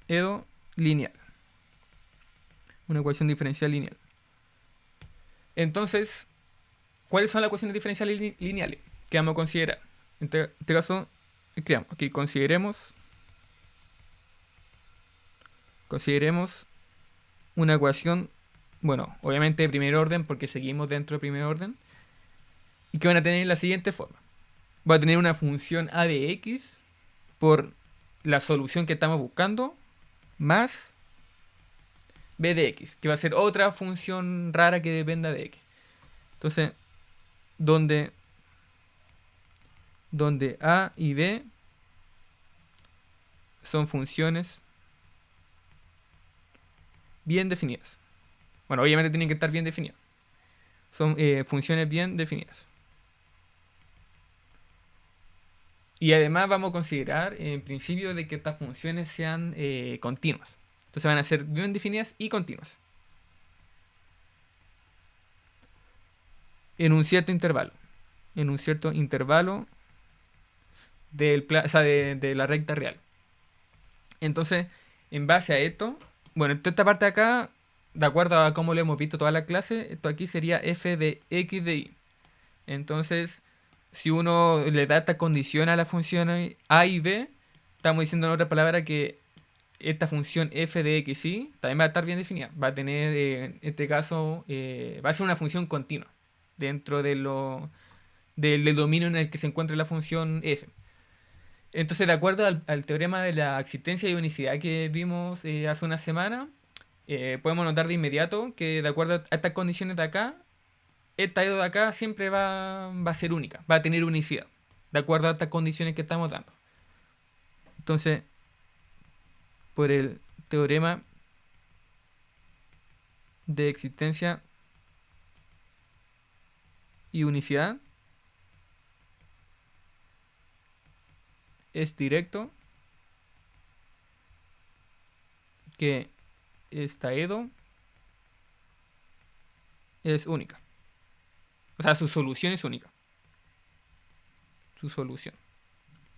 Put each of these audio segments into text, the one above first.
Edo lineal. Una ecuación diferencial lineal. Entonces, ¿cuáles son las ecuaciones diferenciales lineales que vamos a considerar? En este caso, escribamos aquí, consideremos una ecuación, bueno, obviamente de primer orden porque seguimos dentro de primer orden, y que van a tener la siguiente forma. Va a tener una función a de x por la solución que estamos buscando más b de x, que va a ser otra función rara que dependa de x. Entonces, donde a y b son funciones bien definidas. Bueno, obviamente tienen que estar bien definidas. Son funciones bien definidas. Y además vamos a considerar en principio de que estas funciones sean continuas. Entonces van a ser bien definidas y continuas. En un cierto intervalo. En un cierto intervalo de la recta real. Entonces, en base a esto, bueno, toda esta parte de acá, de acuerdo a cómo lo hemos visto toda la clase, esto aquí sería f de x de y. Entonces, si uno le da esta condición a la función a y b, estamos diciendo en otra palabra que esta función f de x y también va a estar bien definida. Va a tener, en este caso, va a ser una función continua dentro del dominio en el que se encuentra la función f. Entonces, de acuerdo al teorema de la existencia y unicidad que vimos hace una semana, podemos notar de inmediato que de acuerdo a estas condiciones de acá, esta edo de acá siempre va a ser única, va a tener unicidad, de acuerdo a estas condiciones que estamos dando. Entonces, por el teorema de existencia y unicidad, es directo que esta edo es única. O sea, su solución es única. Su solución.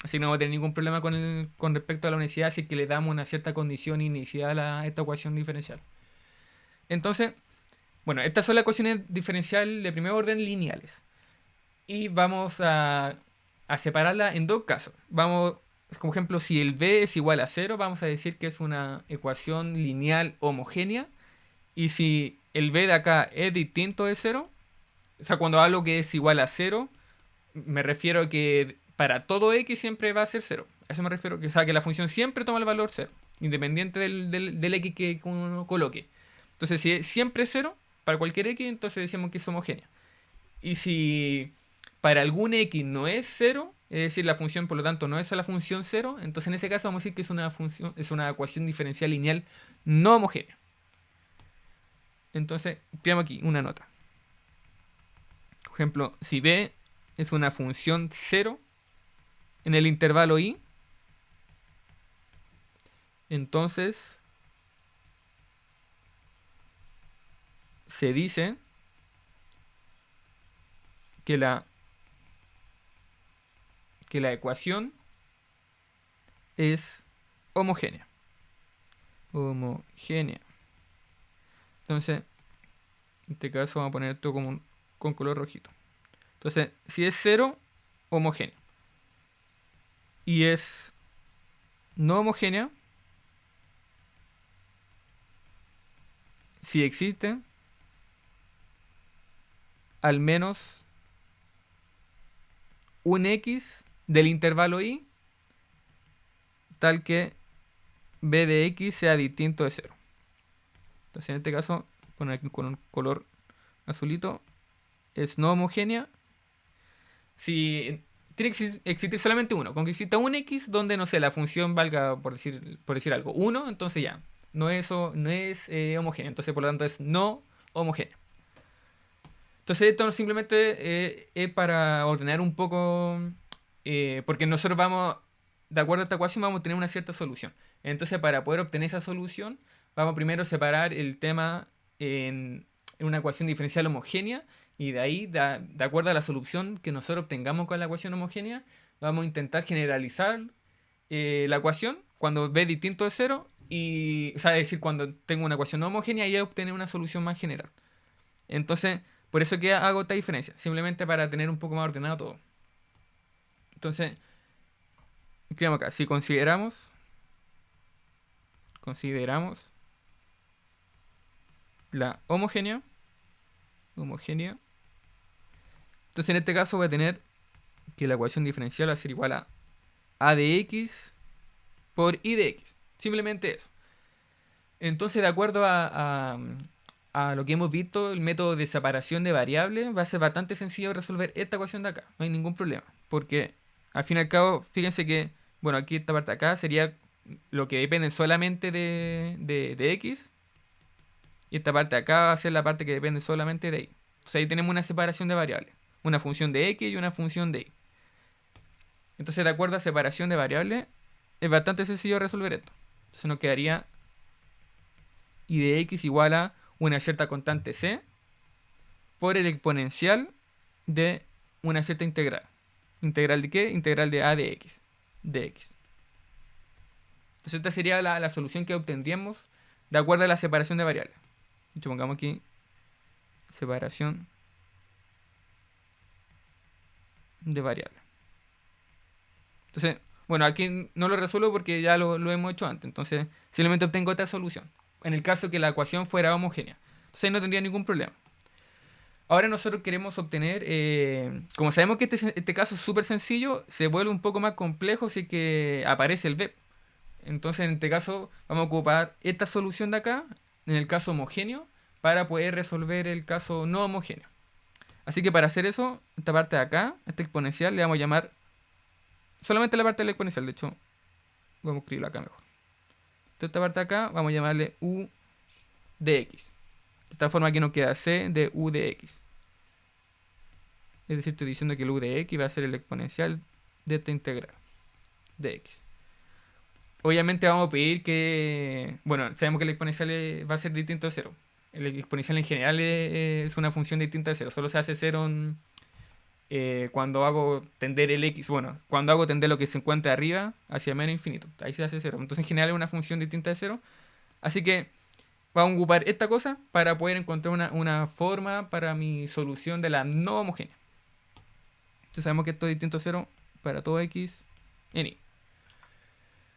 Así que no va a tener ningún problema con respecto a la unicidad si es que le damos una cierta condición inicial a esta ecuación diferencial. Entonces, bueno, estas son las ecuaciones diferenciales de primer orden lineales. Y vamos a separarla en dos casos. Vamos, como ejemplo, si el b es igual a 0, vamos a decir que es una ecuación lineal homogénea. Y si el b de acá es distinto de 0, o sea, cuando hablo que es igual a 0, me refiero a que para todo x siempre va a ser 0. A eso me refiero, o sea, que la función siempre toma el valor 0, independiente del x que uno coloque. Entonces, si es siempre 0, para cualquier x, entonces decimos que es homogénea. Y si para algún x no es 0, es decir, la función por lo tanto no es la función 0, entonces en ese caso vamos a decir que es una ecuación diferencial lineal no homogénea. Entonces, veamos aquí una nota. Por ejemplo, si b es una función 0 en el intervalo i, entonces se dice que la ecuación es homogénea. Homogénea. Entonces, en este caso vamos a poner esto como con color rojito. Entonces, si es 0, homogénea. Y es no homogénea si existe al menos un x del intervalo i tal que b de x sea distinto de 0. Entonces en este caso, poner aquí con un color azulito, es no homogénea si tiene que existir solamente uno. Con que exista un x donde, no sé, la función valga, por decir algo, 1, entonces ya, no es homogénea. Entonces por lo tanto es no homogénea. Entonces esto simplemente es para ordenar un poco, porque nosotros vamos, de acuerdo a esta ecuación, vamos a tener una cierta solución. Entonces para poder obtener esa solución, vamos primero a separar el tema en una ecuación diferencial homogénea, y de ahí, de acuerdo a la solución que nosotros obtengamos con la ecuación homogénea, vamos a intentar generalizar la ecuación cuando b es distinto de 0 Y, o sea, es decir, cuando tengo una ecuación no homogénea, y obtener una solución más general. Entonces, por eso que hago esta diferencia, simplemente para tener un poco más ordenado todo. Entonces, escribamos acá, si consideramos la homogénea, entonces en este caso voy a tener que la ecuación diferencial va a ser igual a de x por y de x. Simplemente eso. Entonces, de acuerdo a lo que hemos visto, el método de separación de variables va a ser bastante sencillo resolver esta ecuación de acá. No hay ningún problema. Porque, al fin y al cabo, fíjense que, bueno, aquí esta parte de acá sería lo que depende solamente de x. Y esta parte de acá va a ser la parte que depende solamente de y. Entonces ahí tenemos una separación de variables. Una función de x y una función de y. Entonces, de acuerdo a separación de variables, es bastante sencillo resolver esto. Entonces nos quedaría y de x igual a una cierta constante c por el exponencial de una cierta integral. ¿Integral de qué? Integral de a de x. De x. Entonces esta sería la solución que obtendríamos de acuerdo a la separación de variables. De hecho, pongamos aquí separación de variables. Entonces, bueno, aquí no lo resuelvo porque ya lo hemos hecho antes. Entonces, simplemente obtengo esta solución. En el caso que la ecuación fuera homogénea. Entonces no tendría ningún problema. Ahora nosotros queremos obtener, como sabemos que este caso es súper sencillo, se vuelve un poco más complejo si que aparece el VEP. Entonces en este caso vamos a ocupar esta solución de acá, en el caso homogéneo, para poder resolver el caso no homogéneo. Así que para hacer eso, esta parte de acá, esta exponencial, le vamos a llamar solamente la parte de la exponencial. De hecho, vamos a escribirlo acá mejor. Entonces esta parte de acá vamos a llamarle u de x. De esta forma aquí nos queda c de u de x. Es decir, estoy diciendo que el u de x va a ser el exponencial de esta integral de x. Obviamente vamos a pedir que... Bueno, sabemos que el exponencial va a ser distinto de 0. El exponencial en general es una función distinta de 0. Solo se hace 0 cuando hago tender el x. Bueno, cuando hago tender lo que se encuentra arriba hacia menos infinito. Ahí se hace 0. Entonces en general es una función distinta de 0. Así que vamos a ocupar esta cosa para poder encontrar una forma para mi solución de la no homogénea. Entonces sabemos que esto es distinto a 0 para todo x en y.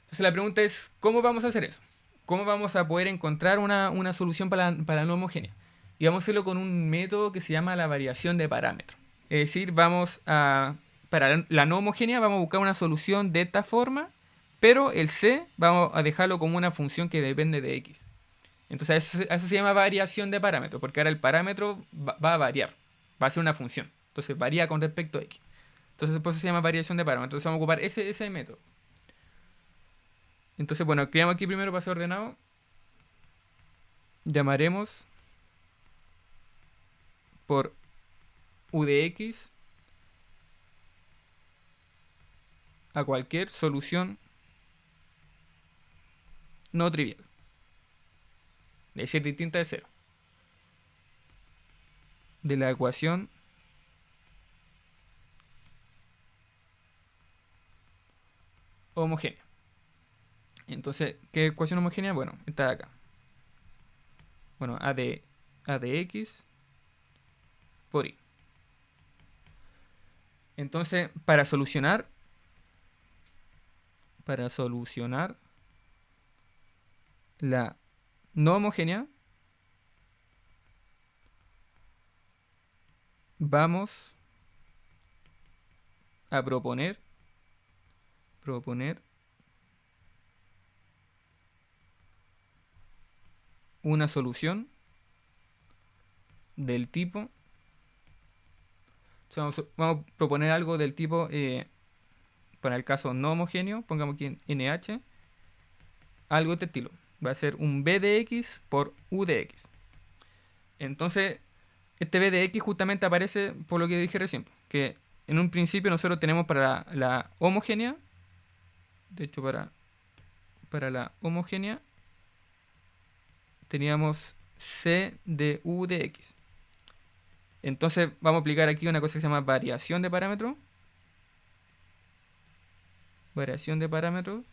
Entonces la pregunta es, ¿cómo vamos a hacer eso? ¿Cómo vamos a poder encontrar una solución para la no homogénea? Y vamos a hacerlo con un método que se llama la variación de parámetros. Es decir, para la no homogénea vamos a buscar una solución de esta forma, pero el c vamos a dejarlo como una función que depende de x. Entonces eso se llama variación de parámetros, porque ahora el parámetro va a variar, va a ser una función. Entonces varía con respecto a x. Entonces por eso se llama variación de parámetros. Entonces vamos a ocupar ese método. Entonces, bueno, creamos aquí primero para ser ordenado. Llamaremos por u de x a cualquier solución no trivial. Es decir, distinta de 0. De la ecuación homogénea. Entonces, ¿qué ecuación homogénea? Bueno, esta de acá. Bueno, a de x por y. Entonces, para solucionar la no homogénea, vamos a proponer una solución del tipo. Vamos a proponer algo del tipo, para el caso no homogéneo, pongamos aquí en NH, algo de este estilo. Va a ser un b de x por u de x. Entonces, este b de x justamente aparece por lo que dije recién, que en un principio nosotros tenemos para la homogénea, de hecho para la homogénea, teníamos c de u de x. Entonces vamos a aplicar aquí una cosa que se llama variación de parámetros. Variación de parámetros.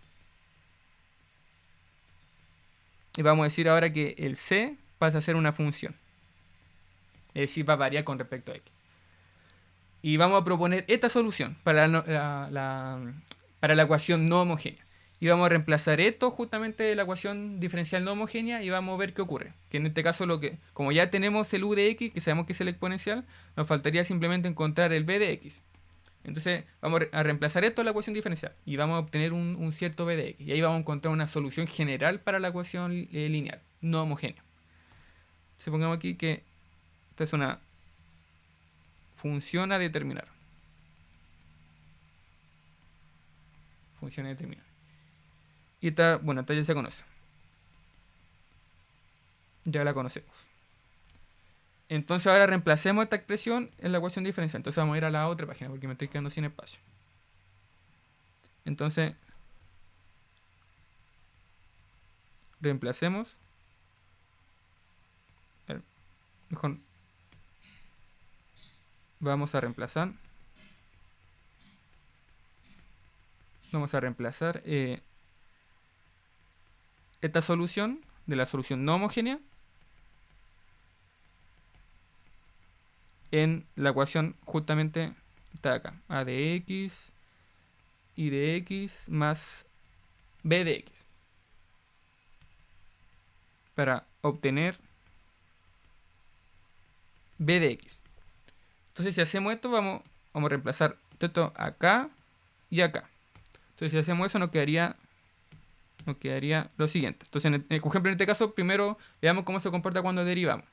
Y vamos a decir ahora que el c pasa a ser una función. Es decir, va a variar con respecto a x. Y vamos a proponer esta solución para para la ecuación no homogénea. Y vamos a reemplazar esto justamente de la ecuación diferencial no homogénea y vamos a ver qué ocurre. Que en este caso, como ya tenemos el u de x, que sabemos que es el exponencial, nos faltaría simplemente encontrar el b de x. Entonces vamos a reemplazar esto en la ecuación diferencial y vamos a obtener un cierto b de x. Y ahí vamos a encontrar una solución general para la ecuación lineal, no homogénea. Supongamos aquí que esta es una función a determinar. Función a determinar. Y esta, bueno, esta ya se conoce. Ya la conocemos. Entonces ahora reemplacemos esta expresión en la ecuación diferencial. Entonces vamos a ir a la otra página porque me estoy quedando sin espacio. Entonces, reemplacemos. A ver, mejor. Vamos a reemplazar. Vamos a reemplazar esta solución de la solución no homogénea en la ecuación justamente está acá. A de x, y de x más b de x. Para obtener b de x. Entonces si hacemos esto, vamos a reemplazar esto acá y acá. Entonces si hacemos eso nos quedaría lo siguiente. Entonces en el ejemplo en este caso, primero veamos cómo se comporta cuando derivamos.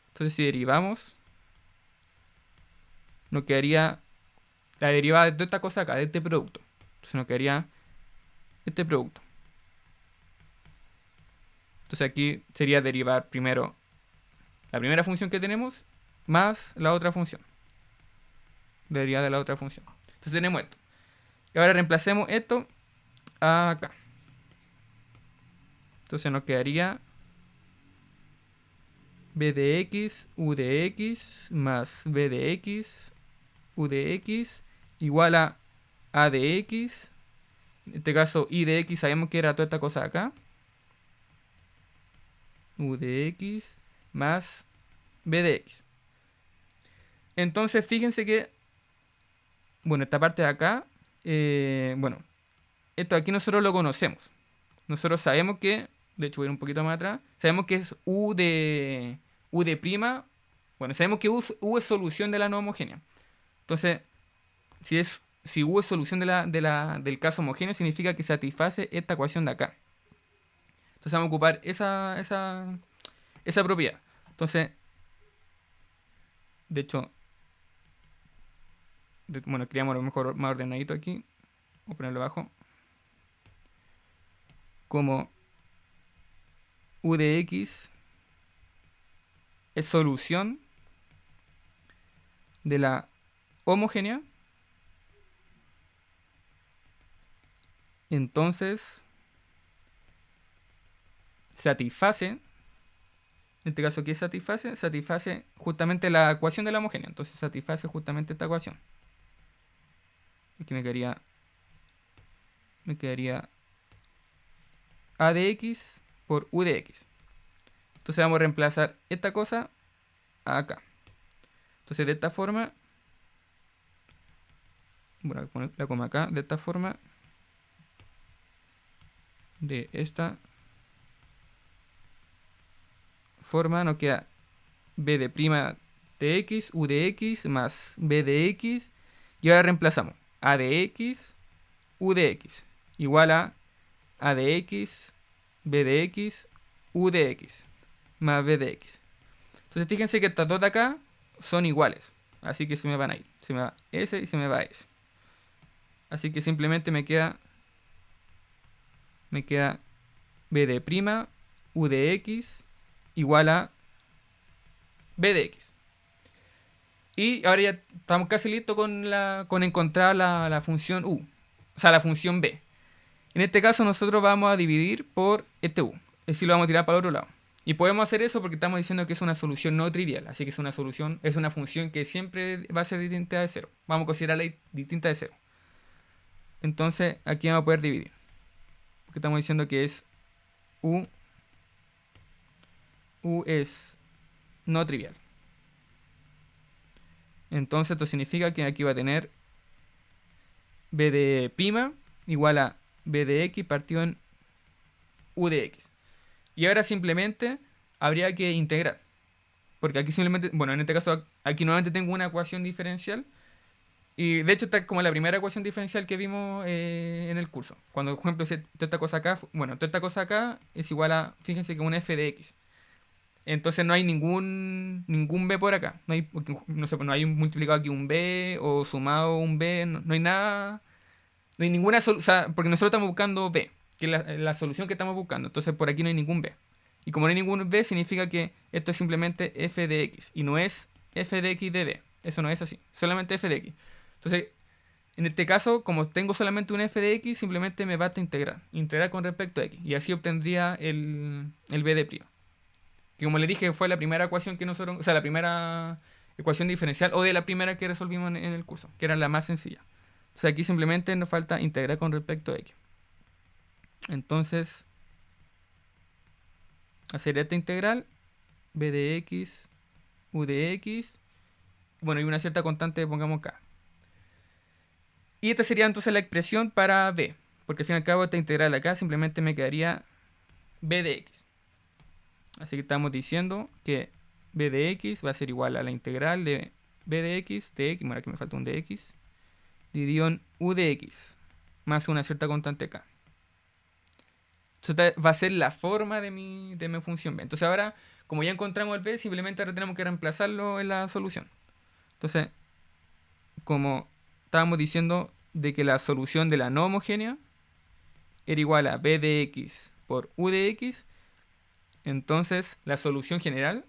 Entonces si derivamos, nos quedaría la derivada de toda esta cosa acá, de este producto. Entonces nos quedaría este producto. Entonces aquí sería derivar primero la primera función que tenemos más la otra función. Derivada de la otra función. Entonces tenemos esto. Y ahora reemplacemos esto acá. Entonces nos quedaría b de x, u de x más b de x, u de x igual a de x. En este caso, y de x sabemos que era toda esta cosa de acá. U de x más b de x. Entonces, fíjense que, bueno, esta parte de acá, bueno, esto aquí nosotros lo conocemos. Nosotros sabemos que, de hecho voy a ir un poquito más atrás, sabemos que es u de prima. Bueno, sabemos que u es solución de la no homogénea. Entonces, si u es solución del caso homogéneo, significa que satisface esta ecuación de acá. Entonces vamos a ocupar esa propiedad. Entonces, de hecho, bueno, creamos lo mejor más ordenadito aquí. Voy a ponerlo abajo. Como u de x es solución de la homogénea, entonces satisface, en este caso, ¿qué satisface? Satisface justamente la ecuación de la homogénea. Entonces satisface justamente esta ecuación. Aquí me quedaría a de x por u de x. Entonces vamos a reemplazar esta cosa acá. Entonces de esta forma, bueno, voy a poner la coma acá, de esta forma, de esta forma nos queda b de prima de x, u de x más b de x. Y ahora reemplazamos a de x, u de x igual a de x, b de x, u de x más b de x. Entonces fíjense que estas dos de acá son iguales. Así que se me van a ir. Se me va ese y se me va ese. Así que simplemente me queda b de prima, u de x igual a b de x. Y ahora ya estamos casi listos con encontrar la función u. O sea, la función b. En este caso nosotros vamos a dividir por este u. Es decir, lo vamos a tirar para el otro lado. Y podemos hacer eso porque estamos diciendo que es una solución no trivial. Así que es una función que siempre va a ser distinta de 0. Vamos a considerarla distinta de 0. Entonces aquí vamos a poder dividir. Porque estamos diciendo que es u U es no trivial. Entonces esto significa que aquí va a tener b de prima igual a b de x partido en u de x. Y ahora simplemente habría que integrar. Porque aquí simplemente, bueno, en este caso aquí nuevamente tengo una ecuación diferencial. Y de hecho está como la primera ecuación diferencial que vimos en el curso. Cuando, por ejemplo, toda esta cosa acá, bueno, toda esta cosa acá es igual a, fíjense que un f de x. Entonces no hay ningún b por acá. No hay, no sé, no hay multiplicado aquí un b o sumado un b. No, no hay nada. No hay ninguna solución. O sea, porque nosotros estamos buscando b, que es la solución que estamos buscando. Entonces por aquí no hay ningún b. Y como no hay ningún b, significa que esto es simplemente f de x. Y no es f de x de b. Eso no es así. Solamente f de x. Entonces, en este caso, como tengo solamente un f de x, simplemente me basta integrar. Integrar con respecto a x. Y así obtendría el b de prima. Que como le dije, fue la primera ecuación que nosotros, o sea, la primera ecuación diferencial o de la primera que resolvimos en el curso, que era la más sencilla. O sea, aquí simplemente nos falta integrar con respecto a x. Entonces, hacer esta integral, b de x, u de x, bueno, y una cierta constante, pongamos k. Y esta sería entonces la expresión para b, porque al fin y al cabo esta integral de acá simplemente me quedaría b de x. Así que estamos diciendo que b de x va a ser igual a la integral de b de x, bueno, aquí me falta un de x, dividido en u de x, más una cierta constante k. Entonces esta va a ser la forma de mi función b. Entonces ahora, como ya encontramos el b, simplemente ahora tenemos que reemplazarlo en la solución. Entonces, como estábamos diciendo de que la solución de la no homogénea era igual a b de x por u de x, entonces la solución general,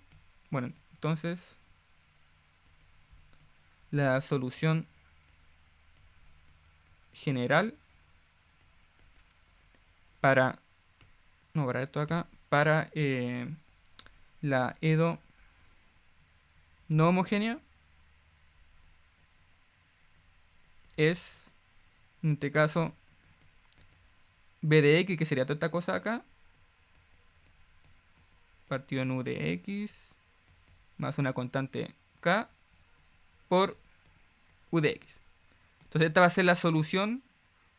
bueno, entonces la solución general para, no, para esto acá, para la EDO no homogénea es, en este caso, b de x, que sería toda esta cosa acá, partido en u de x, más una constante k, por u de x. Entonces esta va a ser la solución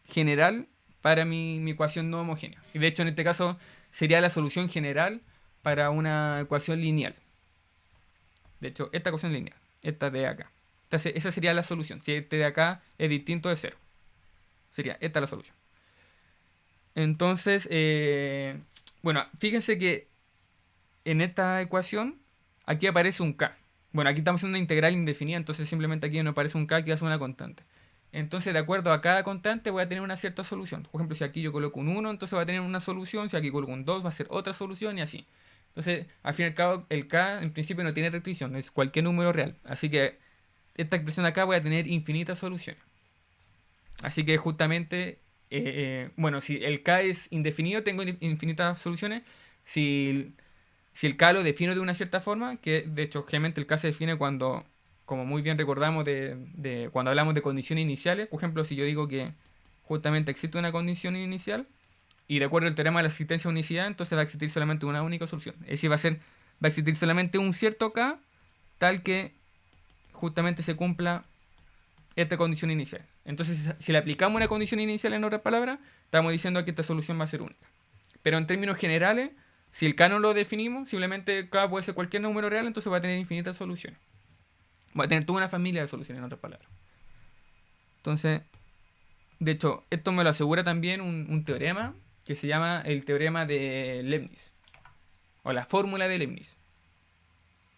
general para mi ecuación no homogénea. Y de hecho en este caso sería la solución general para una ecuación lineal. De hecho, esta ecuación lineal, esta de acá. Esa sería la solución. Si este de acá es distinto de cero. Sería esta la solución. Entonces, bueno, fíjense que en esta ecuación aquí aparece un k. Bueno, aquí estamos haciendo una integral indefinida, entonces simplemente aquí no aparece un k que hace una constante. Entonces, de acuerdo a cada constante voy a tener una cierta solución. Por ejemplo, si aquí yo coloco un 1, entonces va a tener una solución. Si aquí coloco un 2, va a ser otra solución y así. Entonces, al fin y al cabo, el k en principio no tiene restricción, es cualquier número real. Así que esta expresión de acá voy a tener infinitas soluciones. Así que justamente, bueno, si el k es indefinido, tengo infinitas soluciones. Si el k lo defino de una cierta forma, que de hecho generalmente el k se define cuando, como muy bien recordamos de cuando hablamos de condiciones iniciales, por ejemplo, si yo digo que justamente existe una condición inicial, y de acuerdo al teorema de la existencia de unicidad, entonces va a existir solamente una única solución. Es decir, va a existir solamente un cierto k, tal que justamente se cumpla esta condición inicial. Entonces, si le aplicamos una condición inicial en otras palabras, estamos diciendo que esta solución va a ser única. Pero en términos generales, si el k no lo definimos, simplemente k puede ser cualquier número real, entonces va a tener infinitas soluciones. Va a tener toda una familia de soluciones, en otras palabras. Entonces, de hecho, esto me lo asegura también un teorema que se llama el teorema de Leibniz, o la fórmula de Leibniz.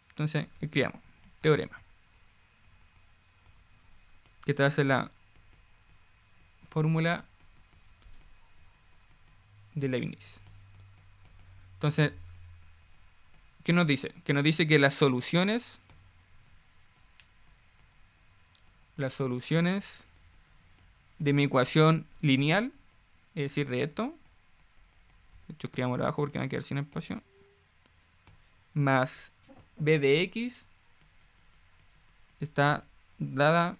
Entonces, escribamos, teorema, que te hace la fórmula de Leibniz. Entonces, ¿qué nos dice? Que nos dice que las soluciones de mi ecuación lineal, es decir, de esto, de hecho escribamos abajo porque me va a quedar sin espacio, más b de x está dada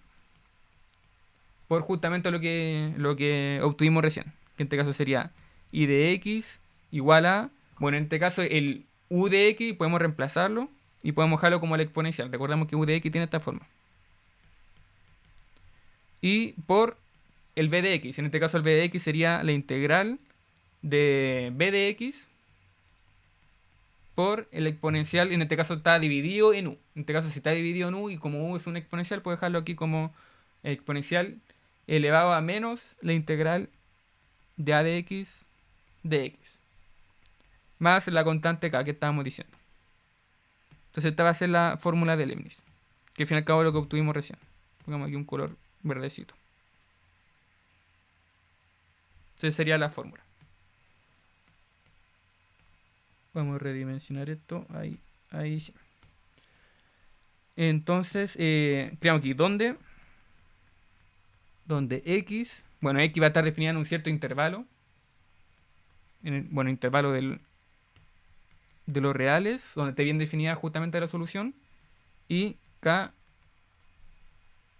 por justamente lo que obtuvimos recién, que en este caso sería y de x igual a, bueno, en este caso u de x podemos reemplazarlo y podemos dejarlo como el exponencial. Recordamos que u de x tiene esta forma. Y por el b de x. En este caso el b de x sería la integral de b de x por el exponencial. En este caso está dividido en u. En este caso si está dividido en u y como u es un exponencial, puedo dejarlo aquí como exponencial elevado a menos la integral de a de x más la constante k que estábamos diciendo. Entonces esta va a ser la fórmula de Leibniz, que al fin y al cabo es lo que obtuvimos recién. Pongamos aquí un color verdecito. Entonces sería la fórmula. Vamos a redimensionar esto. Ahí sí. Entonces, creamos aquí donde x, bueno, x va a estar definida en un cierto intervalo. Intervalo de los reales, donde esté bien definida justamente la solución. Y k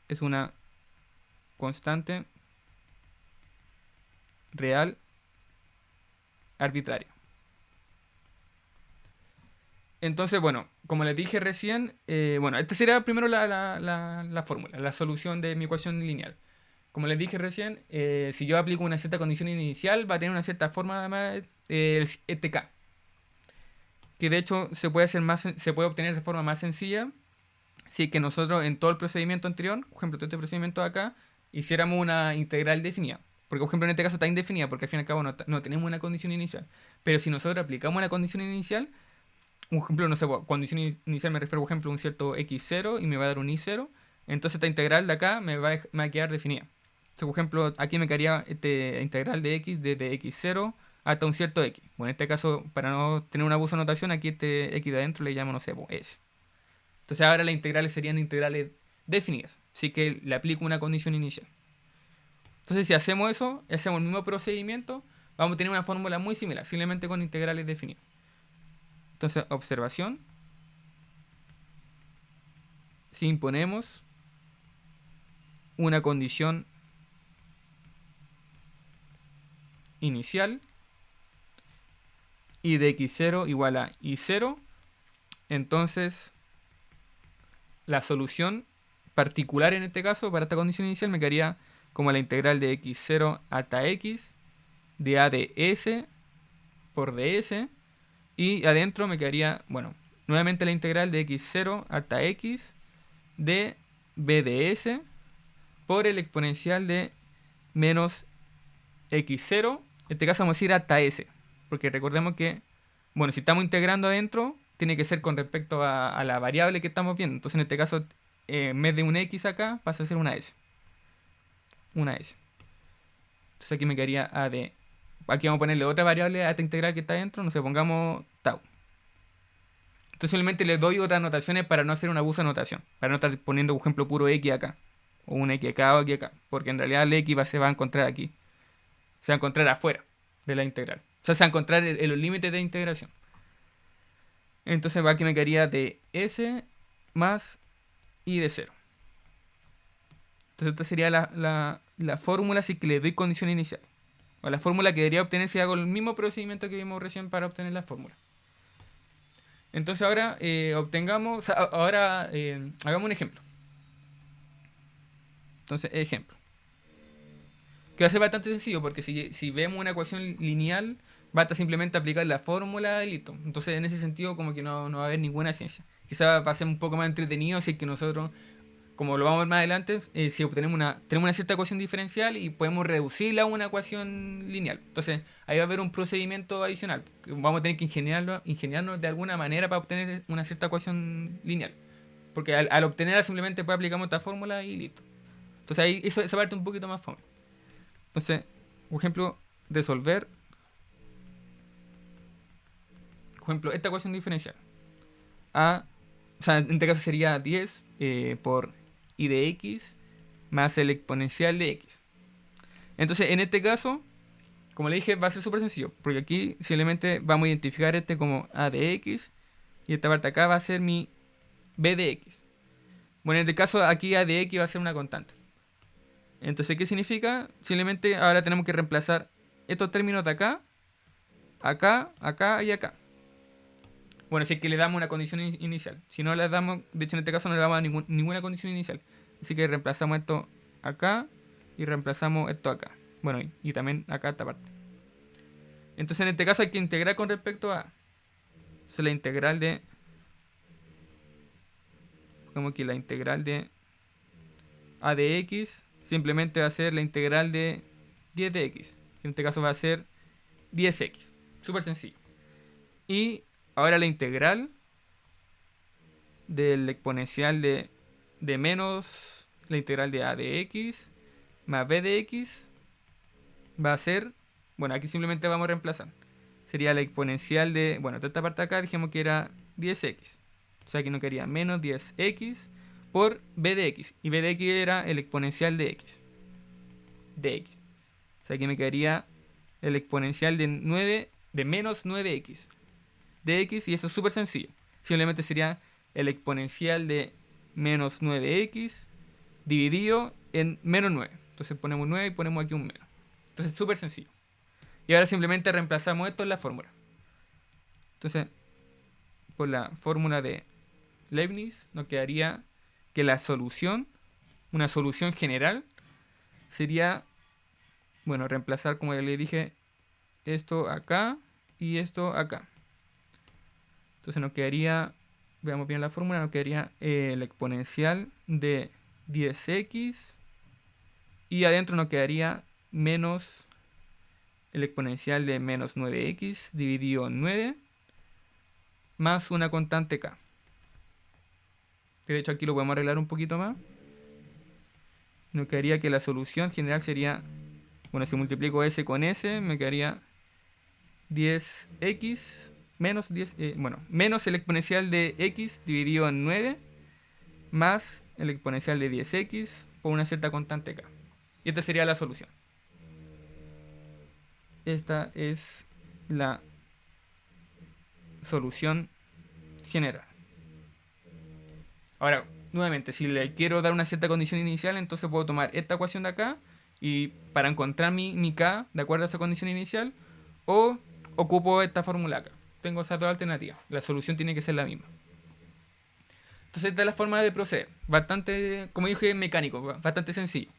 es una constante real arbitraria. Entonces, bueno, como les dije recién, esta sería primero la fórmula, la solución de mi ecuación lineal. Como les dije recién, si yo aplico una cierta condición inicial, va a tener una cierta forma además este k. Que de hecho se puede obtener de forma más sencilla si que nosotros en todo el procedimiento anterior, por ejemplo, todo este procedimiento de acá, hiciéramos una integral definida. Porque, por ejemplo, en este caso está indefinida, porque al fin y al cabo no tenemos una condición inicial. Pero si nosotros aplicamos una condición inicial, un ejemplo, no sé, condición inicial me refiero, por ejemplo, a un cierto x0 y me va a dar un y0, entonces esta integral de acá me va a quedar definida. Entonces, por ejemplo, aquí me quedaría esta integral de x desde x0 hasta un cierto x. Bueno, en este caso, para no tener un abuso de notación, aquí este x de adentro le llamo, no sé, s. Entonces ahora las integrales serían integrales definidas. Así que le aplico una condición inicial. Entonces si hacemos eso, hacemos el mismo procedimiento, vamos a tener una fórmula muy similar, simplemente con integrales definidas. Entonces, observación. Si imponemos una condición inicial y de x0 igual a y0, entonces la solución particular en este caso para esta condición inicial me quedaría como la integral de x0 hasta x de a de s por ds, y adentro me quedaría, bueno, nuevamente la integral de x0 hasta x de b de s por el exponencial de menos x0, en este caso vamos a ir hasta s, porque recordemos que, bueno, si estamos integrando adentro, tiene que ser con respecto a la variable que estamos viendo. Entonces en este caso, en vez de un x acá, pasa a ser una s. Una s. Entonces aquí me quedaría a de... Aquí vamos a ponerle otra variable a esta integral que está adentro, no sé, pongamos tau. Entonces simplemente le doy otras notaciones para no hacer un abuso de notación. Para no estar poniendo, por ejemplo, puro x acá. O un x acá o x acá. Porque en realidad el x se va a encontrar aquí. Se va a encontrar afuera de la integral. O sea, se va a encontrar en los límites de integración. Entonces aquí me quedaría de s más y de 0. Entonces esta sería la fórmula si que le doy condición inicial. O la fórmula que debería obtener si hago el mismo procedimiento que vimos recién para obtener la fórmula. Entonces ahora hagamos un ejemplo. Entonces, ejemplo. Que va a ser bastante sencillo porque si vemos una ecuación lineal, basta simplemente aplicar la fórmula y listo. Entonces en ese sentido como que no va a haber ninguna ciencia. Quizás va a ser un poco más entretenido si es que nosotros, como lo vamos a ver más adelante, si tenemos una cierta ecuación diferencial y podemos reducirla a una ecuación lineal. Entonces ahí va a haber un procedimiento adicional. Vamos a tener que ingeniarnos de alguna manera para obtener una cierta ecuación lineal. Porque al obtenerla simplemente pues aplicamos esta fórmula y listo. Entonces ahí esa parte un poquito más fome. Entonces, por ejemplo, resolver, por ejemplo, esta ecuación diferencial. O sea, en este caso sería 10 por y de x más el exponencial de x. Entonces, en este caso, como le dije, va a ser súper sencillo. Porque aquí simplemente vamos a identificar este como a de x. Y esta parte acá va a ser mi b de x. Bueno, en este caso aquí a de x va a ser una constante. Entonces, ¿qué significa? Simplemente ahora tenemos que reemplazar estos términos de acá, acá, acá y acá. Bueno, si es que le damos una condición inicial. Si no le damos, de hecho en este caso no le damos ninguna condición inicial. Así que reemplazamos esto acá y reemplazamos esto acá. Bueno, y también acá esta parte. Entonces en este caso hay que integrar con respecto a... Entonces la integral de... Como que la integral de a de x simplemente va a ser la integral de 10 de x. En este caso va a ser 10x. Súper sencillo. Y ahora la integral del exponencial de menos la integral de a de x más b de x va a ser, bueno, aquí simplemente vamos a reemplazar. Sería la exponencial de, bueno, toda esta parte acá dijimos que era 10x. O sea, aquí no quería menos 10x por b de x. Y b de x era el exponencial de x. De x. O sea, aquí me quedaría el exponencial de 9, de menos 9x. De x, y eso es súper sencillo. Simplemente sería el exponencial de menos 9x dividido en menos 9. Entonces ponemos 9 y ponemos aquí un menos. Entonces súper sencillo. Y ahora simplemente reemplazamos esto en la fórmula. Entonces, por la fórmula de Leibniz, nos quedaría que la solución, una solución general, sería, bueno, reemplazar, como ya le dije, esto acá y esto acá. Entonces nos quedaría, veamos bien la fórmula, nos quedaría el exponencial de 10x y adentro nos quedaría menos el exponencial de menos 9x dividido en 9 más una constante k. Que de hecho aquí lo podemos arreglar un poquito más. Nos quedaría que la solución general sería, bueno, si multiplico s con s, me quedaría 10x menos 10, bueno, menos el exponencial de x dividido en 9 más el exponencial de 10x por una cierta constante k. Y esta sería la solución. Esta es la solución general. Ahora, nuevamente, si le quiero dar una cierta condición inicial, entonces puedo tomar esta ecuación de acá y para encontrar mi k de acuerdo a esa condición inicial, o ocupo esta fórmula acá. Tengo esas dos alternativas. La solución tiene que ser la misma. Entonces esta es la forma de proceder. Bastante, como dije, mecánico, bastante sencillo.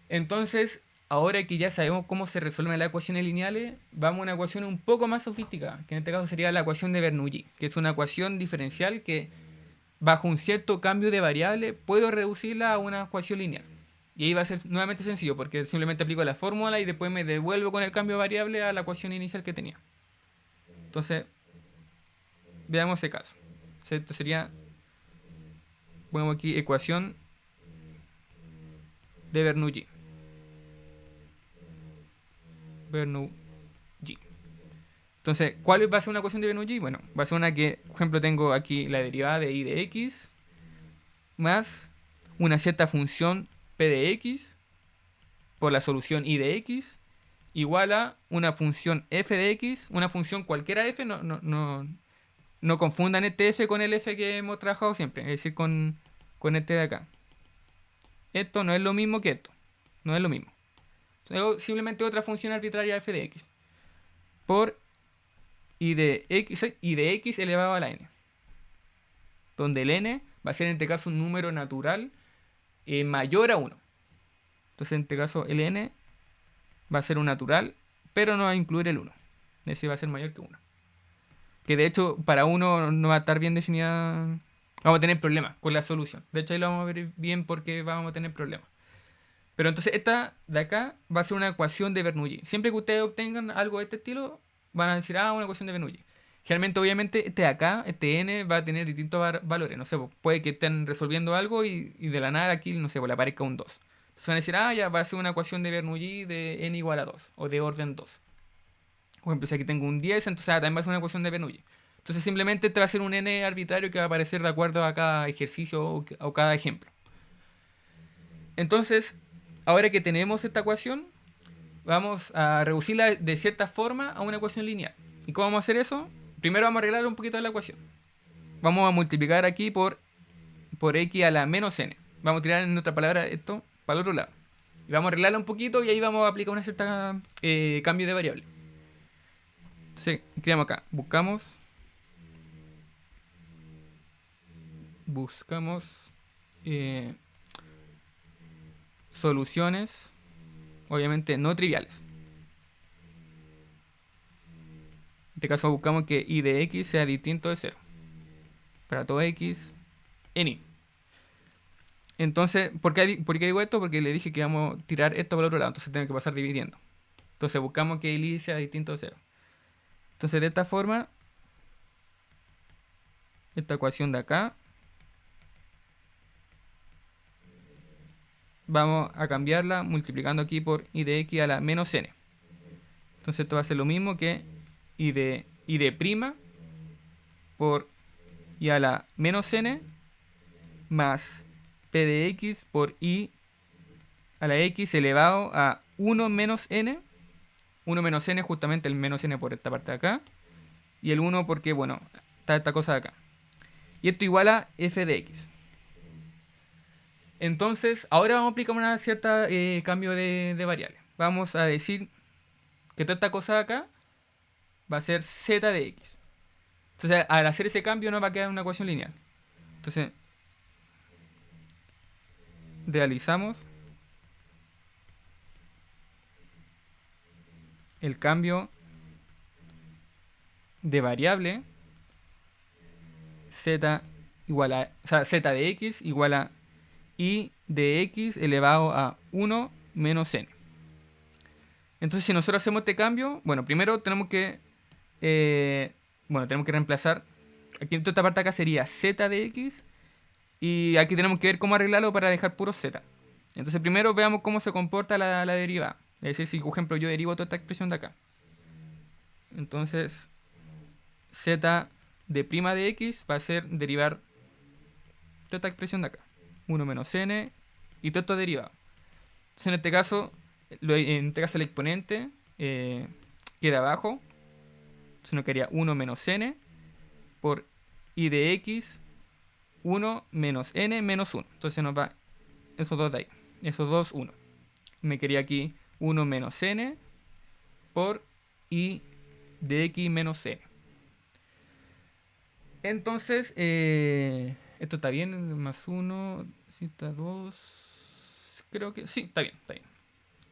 Entonces, ahora que ya sabemos cómo se resuelven las ecuaciones lineales, vamos a una ecuación un poco más sofisticada, que en este caso sería la ecuación de Bernoulli, que es una ecuación diferencial que bajo un cierto cambio de variable puedo reducirla a una ecuación lineal. Y ahí va a ser nuevamente sencillo, porque simplemente aplico la fórmula y después me devuelvo con el cambio de variable a la ecuación inicial que tenía. Entonces, veamos ese caso. Esto sería, ponemos aquí ecuación de Bernoulli. Entonces, ¿cuál va a ser una ecuación de Bernoulli? Bueno, va a ser una que, por ejemplo, tengo aquí la derivada de y de x más una cierta función p de x por la solución y de x igual a una función f de x, una función cualquiera f, no confundan este f con el f que hemos trabajado siempre, es decir, con este de acá. Esto no es lo mismo que esto, no es lo mismo. Entonces, simplemente otra función arbitraria f de x por y de x elevado a la n, donde el n va a ser en este caso un número natural mayor a 1. Entonces en este caso el n va a ser un natural, pero no va a incluir el 1. Es decir, va a ser mayor que 1. Que de hecho para 1 no va a estar bien definida. Vamos a tener problemas con la solución. De hecho ahí lo vamos a ver bien porque vamos a tener problemas. Pero entonces esta de acá va a ser una ecuación de Bernoulli. Siempre que ustedes obtengan algo de este estilo, van a decir, una ecuación de Bernoulli. Generalmente, obviamente, este de acá, este n, va a tener distintos valores. No sé, puede que estén resolviendo algo y de la nada aquí, no sé, le aparezca un 2. Entonces van a decir, ya va a ser una ecuación de Bernoulli de n igual a 2, o de orden 2. Por ejemplo, si aquí tengo un 10, entonces también va a ser una ecuación de Bernoulli. Entonces simplemente este va a ser un n arbitrario que va a aparecer de acuerdo a cada ejercicio o cada ejemplo. Entonces, ahora que tenemos esta ecuación, vamos a reducirla de cierta forma a una ecuación lineal. ¿Y cómo vamos a hacer eso? Primero vamos a arreglar un poquito la ecuación. Vamos a multiplicar aquí por x a la menos n. Vamos a tirar en otra palabra esto para el otro lado. Y vamos a arreglarla un poquito y ahí vamos a aplicar una cierta cambio de variable. Entonces, creamos acá. Buscamos buscamos soluciones, obviamente no triviales. En este caso buscamos que y de x sea distinto de 0. Para todo x en y. Entonces, ¿por qué digo esto? Porque le dije que vamos a tirar esto para el otro lado, entonces tengo que pasar dividiendo. Entonces buscamos que el y sea distinto de 0. Entonces de esta forma, esta ecuación de acá, vamos a cambiarla multiplicando aquí por y de x a la menos n. Entonces esto va a ser lo mismo que y de prima por y a la menos n más p de x por y a la x elevado a 1 menos n. 1 menos n, justamente el menos n por esta parte de acá. Y el 1 porque, bueno, está esta cosa de acá. Y esto igual a f de x. Entonces, ahora vamos a aplicar una cierta cambio de variable. Vamos a decir que toda esta cosa de acá va a ser z de x. Entonces, al hacer ese cambio nos va a quedar una ecuación lineal. Entonces, realizamos el cambio de variable z igual a, o sea, z de x igual a y de x elevado a 1 menos n. Entonces, si nosotros hacemos este cambio, bueno, primero tenemos que reemplazar, aquí en toda esta parte acá sería z de x, y aquí tenemos que ver cómo arreglarlo para dejar puro z. Entonces primero veamos cómo se comporta la derivada. Es decir, si por ejemplo yo derivo toda esta expresión de acá. Entonces z de prima de x va a ser derivar toda esta expresión de acá. 1 menos n y todo esto derivado. Entonces en este caso el exponente queda abajo. Entonces nos quedaría 1 menos n por y de x 1 menos n menos 1. Entonces nos va esos dos de ahí. Esos dos, 1. Me quedaría aquí 1 menos n por y de x menos n. Entonces, esto está bien, más 1, si está 2. Creo que sí, está bien, está bien.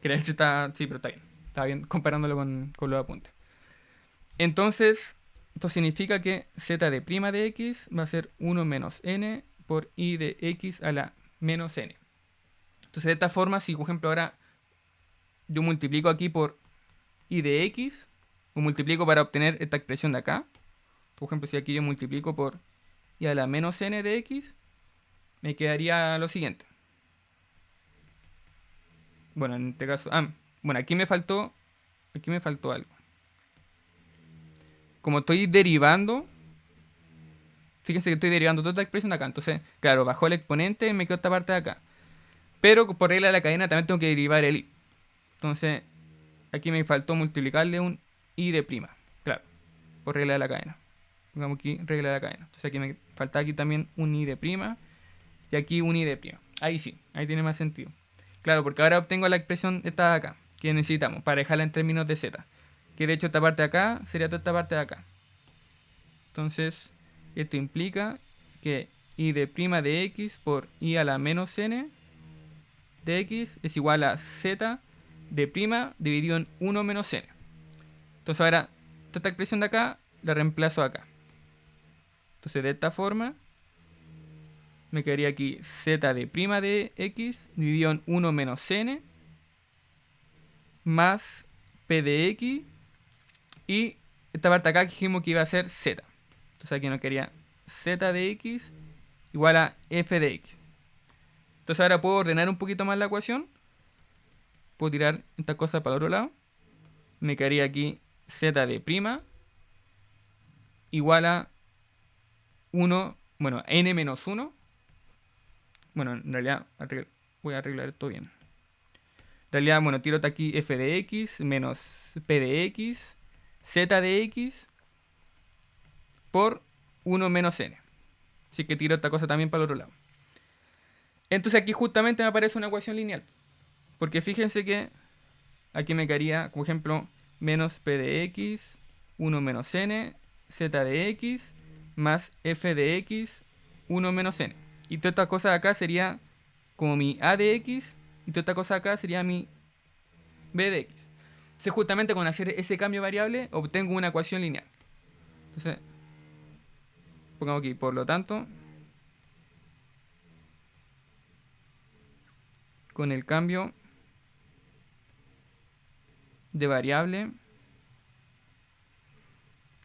Creo que está, sí, pero está bien. Está bien comparándolo con los apuntes. Entonces, esto significa que z de prima de x va a ser 1 menos n por y de x a la menos n. Entonces, de esta forma, si por ejemplo ahora yo multiplico aquí por y de x, o multiplico para obtener esta expresión de acá. Por ejemplo, si aquí yo multiplico por y a la menos n de x, me quedaría lo siguiente. Bueno, en este caso, bueno, aquí me faltó algo. Como estoy derivando, fíjense que estoy derivando toda esta expresión de acá. Entonces, claro, bajó el exponente y me quedó esta parte de acá. Pero por regla de la cadena también tengo que derivar el y. Entonces, aquí me faltó multiplicarle un y de prima. Claro, por regla de la cadena. Pongamos aquí regla de la cadena. Entonces aquí me falta aquí también un i de prima. Y aquí un i de prima. Ahí sí, ahí tiene más sentido. Claro, porque ahora obtengo la expresión esta de acá, que necesitamos para dejarla en términos de z. Que de hecho esta parte de acá sería toda esta parte de acá. Entonces, esto implica que y de prima de x por y a la menos n de x es igual a z de prima dividido en 1 menos n. Entonces ahora, toda esta expresión de acá la reemplazo acá. Entonces de esta forma me quedaría aquí z de prima de x dividido en 1 menos n más p de x, y esta parte acá dijimos que iba a ser z. Entonces aquí nos quedaría z de x igual a f de x. Entonces ahora puedo ordenar un poquito más la ecuación. Puedo tirar esta cosa para el otro lado. Me quedaría aquí z de prima igual a 1, bueno, n menos 1. Bueno, en realidad voy a arreglar esto bien. En realidad, bueno, tiro aquí f de x menos p de x, z de x por 1 menos n. Así que tiro esta cosa también para el otro lado. Entonces aquí justamente me aparece una ecuación lineal. Porque fíjense que aquí me quedaría, por ejemplo, menos p de x, 1 menos n, z de x, más f de x 1 menos n. Y toda esta cosa de acá sería como mi a de x, y toda esta cosa de acá sería mi b de x. Entonces justamente con hacer ese cambio de variable obtengo una ecuación lineal. Entonces, pongamos aquí, por lo tanto, con el cambio de variable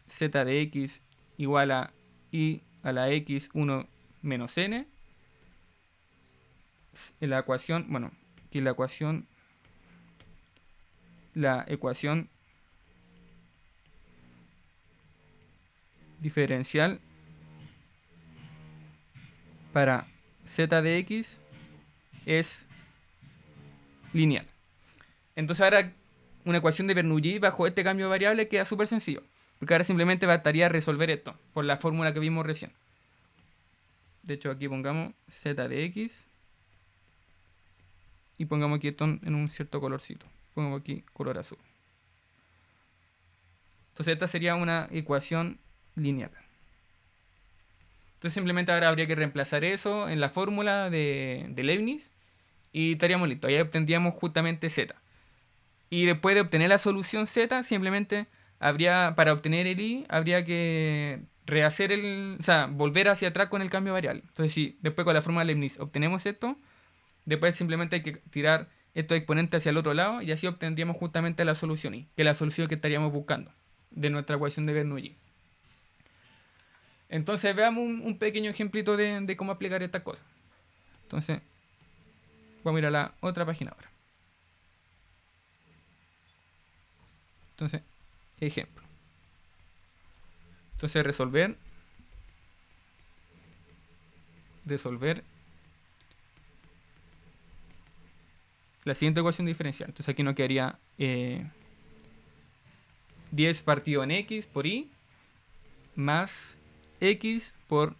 z de x igual a i a la x 1 menos n, en la ecuación, bueno, aquí la ecuación diferencial para z de x es lineal. Entonces ahora una ecuación de Bernoulli bajo este cambio de variable queda súper sencillo, porque ahora simplemente bastaría resolver esto por la fórmula que vimos recién. De hecho aquí pongamos z de x y pongamos aquí esto en un cierto colorcito. Pongamos aquí color azul. Entonces esta sería una ecuación lineal. Entonces simplemente ahora habría que reemplazar eso en la fórmula de Leibniz y estaríamos listos. Ahí obtendríamos justamente z. Y después de obtener la solución z, simplemente para obtener el i, habría que rehacer o sea, volver hacia atrás con el cambio variable. Entonces si después con la fórmula de Leibniz obtenemos esto, después simplemente hay que tirar estos exponentes hacia el otro lado y así obtendríamos justamente la solución i, que es la solución que estaríamos buscando de nuestra ecuación de Bernoulli. Entonces veamos un pequeño ejemplito de cómo aplicar estas cosas. Entonces, vamos a ir a la otra página ahora. Entonces, ejemplo. Entonces, resolver la siguiente ecuación diferencial. Entonces aquí nos quedaría 10 partido en x por y más x por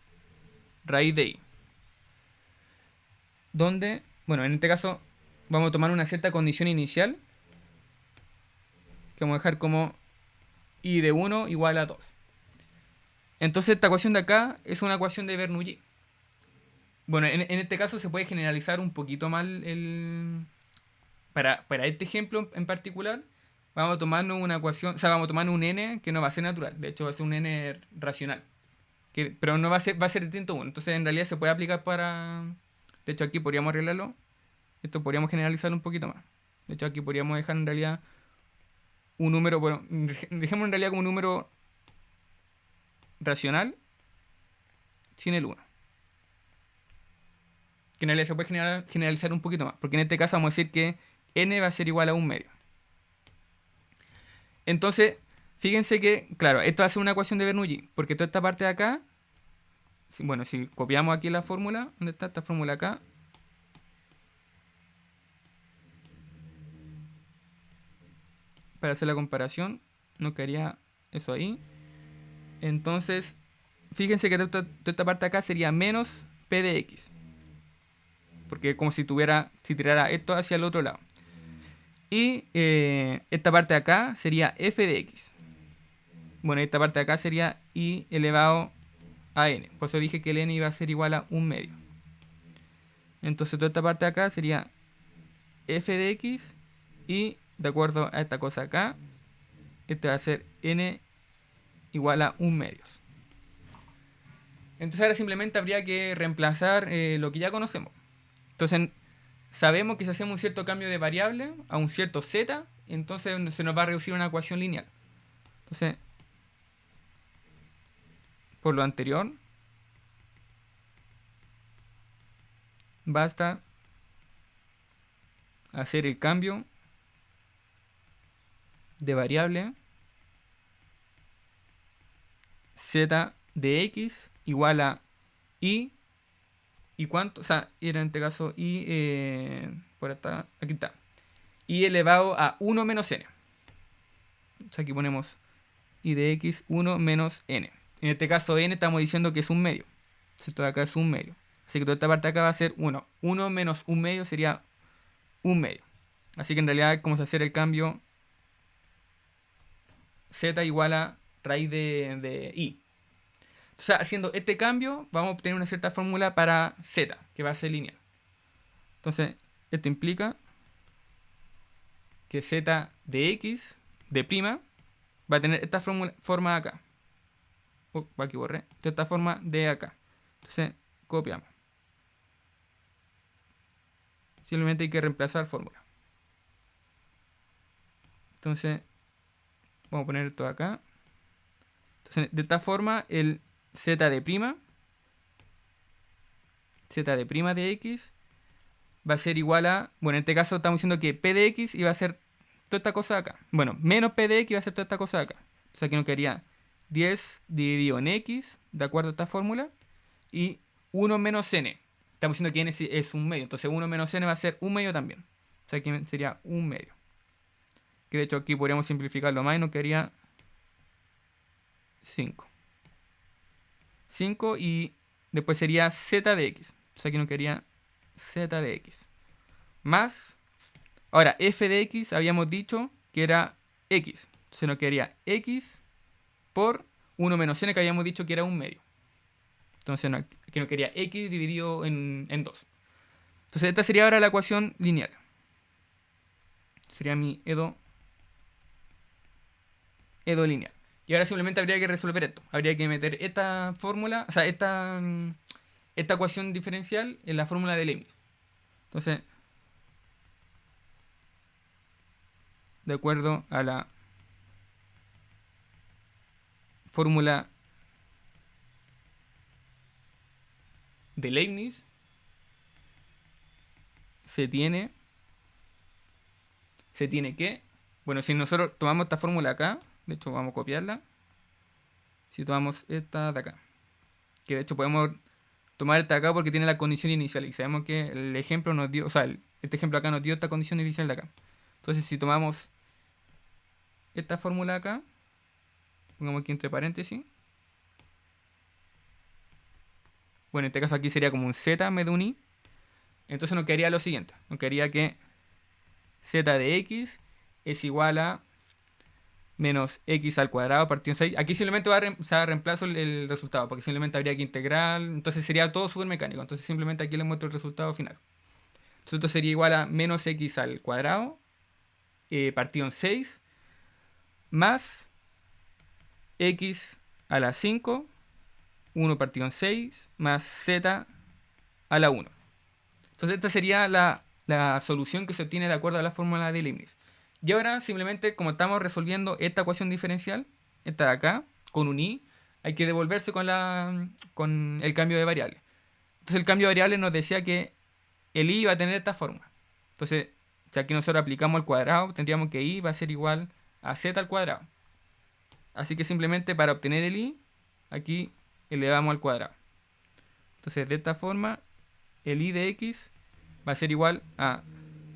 raíz de y. Donde, bueno, en este caso vamos a tomar una cierta condición inicial que vamos a dejar como y de 1 igual a 2. Entonces esta ecuación de acá es una ecuación de Bernoulli. Bueno, en este caso se puede generalizar un poquito más para este ejemplo en particular, vamos a tomarnos una ecuación, o sea, vamos a tomar un n que no va a ser natural, de hecho va a ser un n racional. Pero no va a ser distinto a 1. Entonces en realidad se puede aplicar para... De hecho aquí podríamos arreglarlo. Esto podríamos generalizarlo un poquito más. De hecho aquí podríamos dejar en realidad un número, bueno, dejemos en realidad como un número racional sin el 1. Que en realidad se puede generalizar un poquito más. Porque en este caso vamos a decir que n va a ser igual a 1 medio. Entonces, fíjense que, claro, esto va a ser una ecuación de Bernoulli. Porque toda esta parte de acá, bueno, si copiamos aquí la fórmula, ¿dónde está esta fórmula acá? Para hacer la comparación, nos quedaría eso ahí. Entonces, fíjense que toda esta parte de acá sería menos p de x. Porque es como si tirara esto hacia el otro lado. Y esta parte de acá sería f de x. Bueno, esta parte de acá sería i elevado a n. Por eso dije que el n iba a ser igual a 1 medio. Entonces toda esta parte de acá sería f de x. Y de acuerdo a esta cosa acá, este va a ser n igual a 1 medio. Entonces ahora simplemente habría que reemplazar lo que ya conocemos. Entonces sabemos que si hacemos un cierto cambio de variable a un cierto z, entonces se nos va a reducir una ecuación lineal. Entonces, por lo anterior, basta hacer el cambio de variable z de x igual a i. ¿Y cuánto? O sea, era en este caso i, por acá, aquí está. I elevado a 1 menos n. O sea, aquí ponemos i de x 1 menos n. En este caso n estamos diciendo que es un medio. Esto de acá es un medio. Así que toda esta parte de acá va a ser 1. 1 menos un medio sería un medio. Así que en realidad vamos a hacer el cambio z igual a raíz de i. Entonces, haciendo este cambio, vamos a obtener una cierta fórmula para z, que va a ser lineal. Entonces, esto implica que z de x, de prima, va a tener esta forma acá. Aquí borré. De esta forma de acá. Entonces, copiamos. Simplemente hay que reemplazar fórmula. Entonces, vamos a poner esto acá. Entonces, de esta forma, el z de prima de x va a ser igual a, bueno, en este caso estamos diciendo que p de x iba a ser toda esta cosa de acá. Bueno, menos p de x iba a ser toda esta cosa de acá. Entonces aquí nos quedaría 10 dividido en x, de acuerdo a esta fórmula, y 1 menos n. Estamos diciendo que n es un medio, entonces 1 menos n va a ser un medio también. O sea, aquí sería un medio. Que de hecho aquí podríamos simplificarlo más y nos quedaría 5. 5 y después sería z de x. O sea, aquí nos quedaría z de x. Más, ahora f de x habíamos dicho que era x. Entonces nos quedaría x por 1 menos n, que habíamos dicho que era un medio. Entonces aquí nos quedaría x dividido en 2. Entonces esta sería ahora la ecuación lineal. Sería mi EDO lineal. Y ahora simplemente habría que resolver esto. Habría que meter esta fórmula, o sea, esta ecuación diferencial en la fórmula de Leibniz. Entonces, de acuerdo a la fórmula de Leibniz, se tiene que, bueno, si nosotros tomamos esta fórmula acá, de hecho vamos a copiarla, si tomamos esta de acá, que de hecho podemos tomar esta de acá porque tiene la condición inicial y sabemos que el ejemplo nos dio, o sea, este ejemplo acá nos dio esta condición inicial de acá. Entonces si tomamos esta fórmula acá, pongamos aquí entre paréntesis, bueno, en este caso aquí sería como un z en vez de un i, entonces nos quedaría lo siguiente, nos quedaría que z de x es igual a menos x al cuadrado partido en 6. Aquí simplemente reemplazo el resultado, porque simplemente habría que integrar, entonces sería todo súper mecánico. Entonces simplemente aquí les muestro el resultado final. Entonces esto sería igual a menos x al cuadrado partido en 6 más x a la 5, 1 partido en 6, más z a la 1. Entonces esta sería la solución que se obtiene de acuerdo a la fórmula de Leibniz. Y ahora simplemente como estamos resolviendo esta ecuación diferencial, esta de acá, con un i, hay que devolverse con el cambio de variable. Entonces el cambio de variable nos decía que el i va a tener esta forma. Entonces, si aquí nosotros aplicamos al cuadrado, tendríamos que i va a ser igual a z al cuadrado. Así que simplemente para obtener el i, aquí elevamos al cuadrado. Entonces de esta forma, el i de x va a ser igual a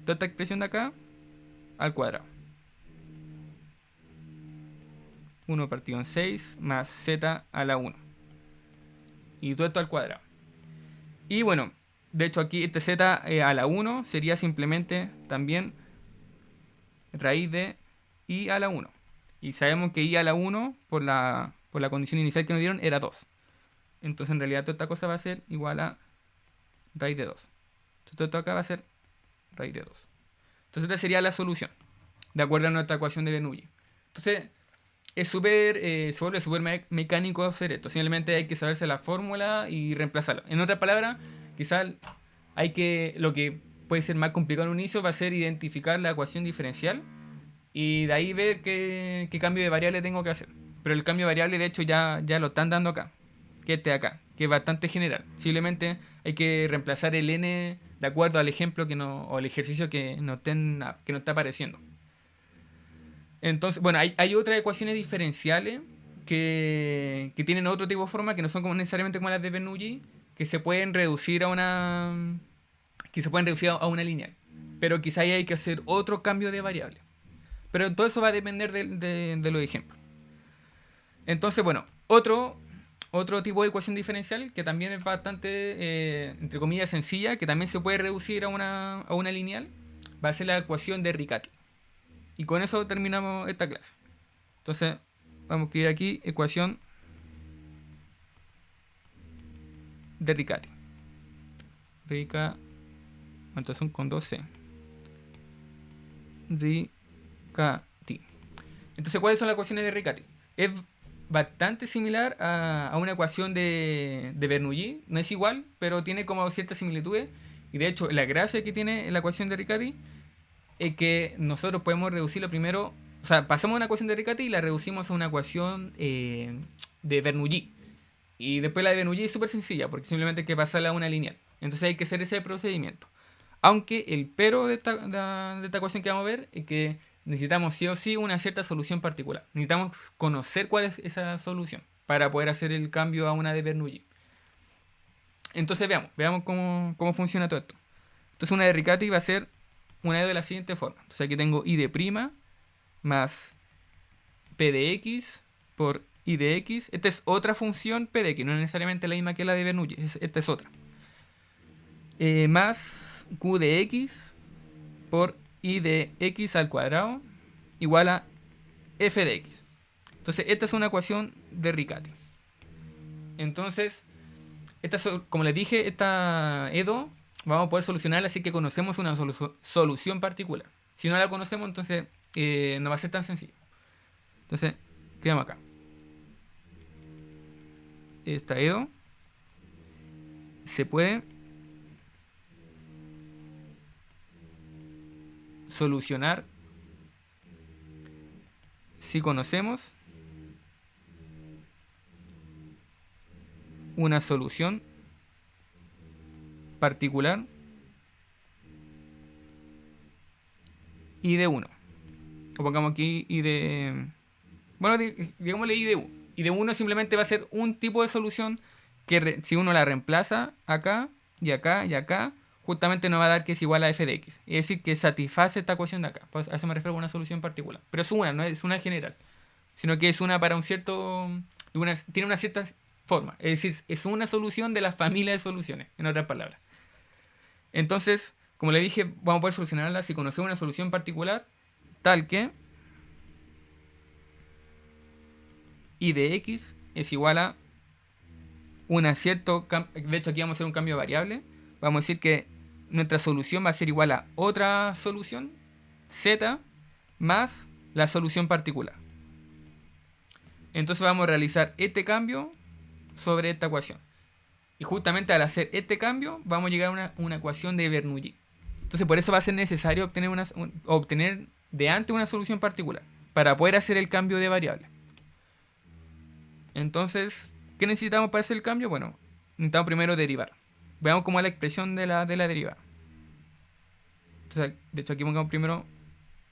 toda esta expresión de acá al cuadrado. 1 partido en 6 más z a la 1. Y todo esto al cuadrado. Y bueno, de hecho aquí este z a la 1 sería simplemente también raíz de i a la 1. Y sabemos que i a la 1 por la condición inicial que nos dieron era 2. Entonces en realidad toda esta cosa va a ser igual a raíz de 2. Entonces todo esto acá va a ser raíz de 2. Entonces esta sería la solución, de acuerdo a nuestra ecuación de Bernoulli. Entonces se vuelve súper mecánico hacer esto. Simplemente hay que saberse la fórmula y reemplazarla. En otras palabras, quizás lo que puede ser más complicado en un inicio va a ser identificar la ecuación diferencial y de ahí ver qué cambio de variable tengo que hacer. Pero el cambio de variable de hecho ya lo están dando acá, que este de acá, que es bastante general. Simplemente hay que reemplazar el n de acuerdo al ejemplo o el ejercicio que nos está apareciendo. Entonces, bueno, hay otras ecuaciones diferenciales que tienen otro tipo de forma, que no son necesariamente como las de Bernoulli, que se pueden reducir a una lineal. Pero quizá ahí hay que hacer otro cambio de variable. Pero todo eso va a depender de los ejemplos. Entonces, bueno, otro tipo de ecuación diferencial que también es bastante, entre comillas, sencilla, que también se puede reducir a una lineal, va a ser la ecuación de Riccati. Y con eso terminamos esta clase. Entonces, vamos a escribir aquí ecuación de Riccati. Entonces son con 2C. Riccati. Entonces, ¿cuáles son las ecuaciones de Riccati? Es bastante similar a una ecuación de Bernoulli. No es igual, pero tiene como ciertas similitudes. Y de hecho, la gracia que tiene la ecuación de Riccati es que nosotros podemos reducirlo primero. O sea, pasamos a una ecuación de Riccati y la reducimos a una ecuación de Bernoulli. Y después la de Bernoulli es súper sencilla, porque simplemente hay que pasarla a una lineal. Entonces hay que hacer ese procedimiento. Aunque el pero de esta ecuación que vamos a ver es que necesitamos sí o sí una cierta solución particular. Necesitamos conocer cuál es esa solución para poder hacer el cambio a una de Bernoulli. Entonces veamos cómo funciona todo esto. Entonces una de Riccati va a ser una de la siguiente forma. Entonces aquí tengo i de prima más p de x por i de x. Esta es otra función p de x, no es necesariamente la misma que la de Bernoulli. Esta es otra. Más q de x por i de x al cuadrado igual a f de x. Entonces esta es una ecuación de Riccati. Entonces, como les dije, esta EDO vamos a poder solucionarla así que conocemos una solución particular. Si no la conocemos, entonces no va a ser tan sencillo. Entonces, quedamos acá. Esta EDO se puede solucionar si conocemos una solución particular i de 1. O pongamos aquí i de... Bueno, digámosle i de 1. I de 1 simplemente va a ser un tipo de solución que si uno la reemplaza acá y acá y acá, justamente nos va a dar que es igual a f de x. Es decir, que satisface esta ecuación de acá. Pues a eso me refiero con una solución particular. Pero es una, no es una general. Sino que es una para un cierto... tiene una cierta forma. Es decir, es una solución de la familia de soluciones, en otras palabras. Entonces, como le dije, vamos a poder solucionarla si conocemos una solución particular tal que i de x es igual a una cierto... De hecho, aquí vamos a hacer un cambio de variable. Vamos a decir que nuestra solución va a ser igual a otra solución, z, más la solución particular. Entonces vamos a realizar este cambio sobre esta ecuación. Y justamente al hacer este cambio, vamos a llegar a una ecuación de Bernoulli. Entonces por eso va a ser necesario obtener de antes una solución particular, para poder hacer el cambio de variable. Entonces, ¿qué necesitamos para hacer el cambio? Bueno, necesitamos primero derivar. Veamos cómo es la expresión de la derivada. Entonces, de hecho aquí pongamos primero,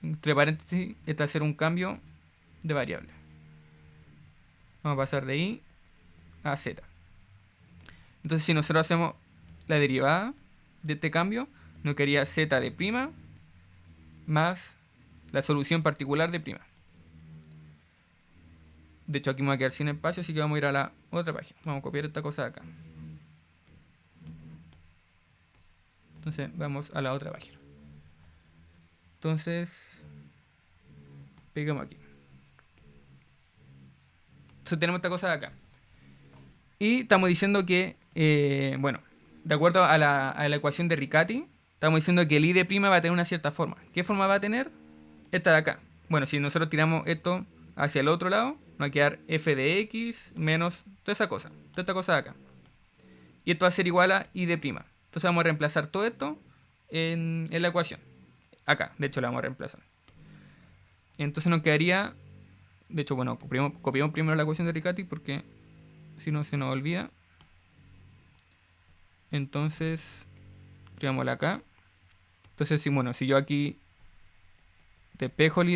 entre paréntesis, este va a ser un cambio de variable. Vamos a pasar de i a z. Entonces si nosotros hacemos la derivada de este cambio, nos quedaría z de prima más la solución particular de prima. De hecho aquí me va a quedar sin espacio, así que vamos a ir a la otra página. Vamos a copiar esta cosa de acá. Entonces vamos a la otra página. Entonces, pegamos aquí. Entonces tenemos esta cosa de acá. Y estamos diciendo que, bueno, de acuerdo a la ecuación de Riccati, estamos diciendo que el i de prima va a tener una cierta forma. ¿Qué forma va a tener? Esta de acá. Bueno, si nosotros tiramos esto hacia el otro lado, nos va a quedar f de x menos toda esa cosa, toda esta cosa de acá. Y esto va a ser igual a i de prima. Entonces vamos a reemplazar todo esto en la ecuación. Acá, de hecho la vamos a reemplazar. Entonces nos quedaría... De hecho, bueno, copiamos primero la ecuación de Riccati porque si no se nos olvida. Entonces, escribámosla acá. Entonces, si yo aquí despejo el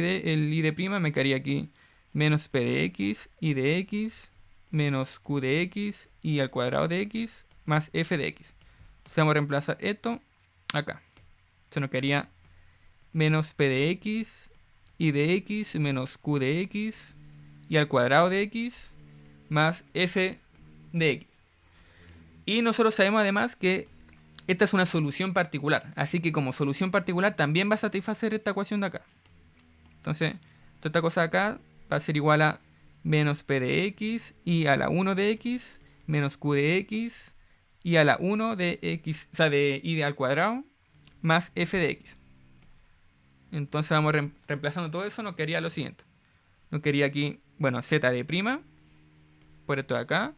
i de prima, me quedaría aquí menos p de x, i de x, menos q de x, y al cuadrado de x, más f de x. Entonces vamos a reemplazar esto acá. Se nos quedaría menos p de x, i de x, menos q de x, y al cuadrado de x, más f de x. Y nosotros sabemos además que esta es una solución particular. Así que como solución particular también va a satisfacer esta ecuación de acá. Entonces, toda esta cosa de acá va a ser igual a menos p de x, y a la 1 de x, menos q de x, y a la 1 de x, o sea, de y al cuadrado más f de x. Entonces vamos reemplazando todo eso, nos quedaría lo siguiente. Nos quedaría aquí, bueno, z de prima, por esto de acá,